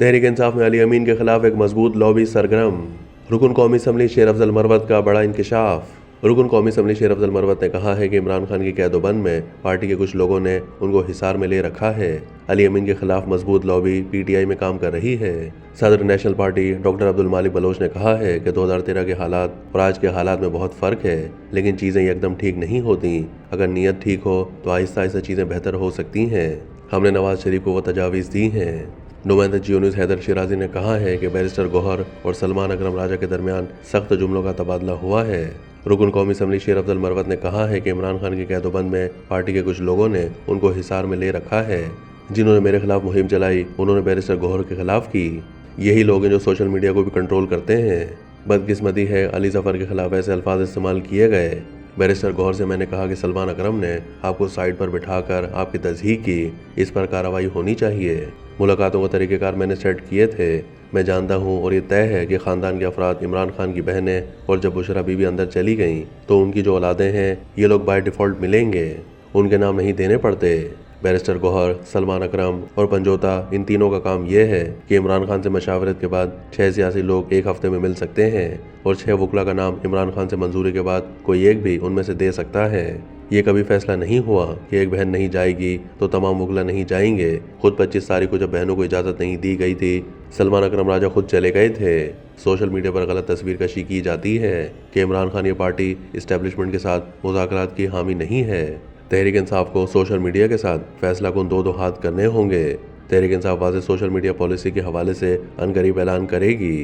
तहरीक इंसाफ में अली अमीन के खिलाफ एक मजबूत लॉबी सरगर्म। रुकन कौमी असम्बली शेर अफजल मरवत का बड़ा इंकशाफ। रुकन कौमी असम्बली शेर अफजल मरवत ने कहा है कि इमरान खान की कैदोबंद में पार्टी के कुछ लोगों ने उनको हिसार में ले रखा है। अली अमीन के खिलाफ मजबूत लॉबी PTI में काम कर रही है। सदर नेशनल पार्टी डॉक्टर अब्दुल मालिक बलोच ने कहा है कि 2013 के हालात और आज के हालात में बहुत फ़र्क है, लेकिन चीज़ें एकदम ठीक नहीं होती। अगर नीयत ठीक हो तो आहिस्ता आहिस्ता चीज़ें बेहतर हो सकती हैं। हमने नवाज शरीफ को वो तजावीज़ दी हैं। नुमाइंदा जियो न्यूज़ हैदर शिराजी ने कहा है कि बैरिस्टर गौहर और सलमान अकरम राजा के दरमियान सख्त जुमलों का तबादला हुआ है। रुकन कौमी असम्बली शेर अफजल मरवत ने कहा है कि इमरान खान की कैदोबंद में पार्टी के कुछ लोगों ने उनको हिसार में ले रखा है। जिन्होंने मेरे खिलाफ मुहिम चलाई उन्होंने बैरिस्टर गौहर के खिलाफ की। यही लोग हैं जो सोशल मीडिया को भी कंट्रोल करते हैं। बदकिस्मती है अली जफर के खिलाफ ऐसे अल्फाज इस्तेमाल किए गए। बैरिस्टर गौहर से मैंने कहा कि सलमान अकरम ने आपको साइड पर बिठाकर आपकी तज़हीक की, इस पर कार्रवाई होनी चाहिए। मुलाकातों का तरीक़ेकार मैंने सेट किए थे। मैं जानता हूँ और ये तय है कि ख़ानदान के अफराद, इमरान खान की बहनें और जब बुशरा बीबी अंदर चली गईं तो उनकी जो औलादें हैं ये लोग बाय डिफ़ॉल्ट मिलेंगे, उनके नाम नहीं देने पड़ते। बैरिस्टर गौहर, सलमान अकरम और पंजोता, इन तीनों का काम यह है कि इमरान खान से मशावरत के बाद 6 सियासी लोग एक हफ्ते में मिल सकते हैं और 6 वकला का नाम इमरान खान से मंजूरी के बाद कोई एक भी उनमें से दे सकता है। ये कभी फैसला नहीं हुआ कि एक बहन नहीं जाएगी तो तमाम वकला नहीं जाएंगे। खुद 25 तारीख को जब बहनों को इजाज़त नहीं दी गई थी, सलमान अकरम राजा खुद चले गए थे। सोशल मीडिया पर गलत तस्वीर कशी की जाती है कि इमरान खान ये पार्टी इस्टेब्लिशमेंट के साथ मुज़ाकरात की हामी नहीं है। तहरीक इंसाफ को सोशल मीडिया के साथ फैसला कुन दो हाथ करने होंगे। Tehreek Insaf वाज़ेह social media policy के हवाले से अनकरीब ऐलान करेगी।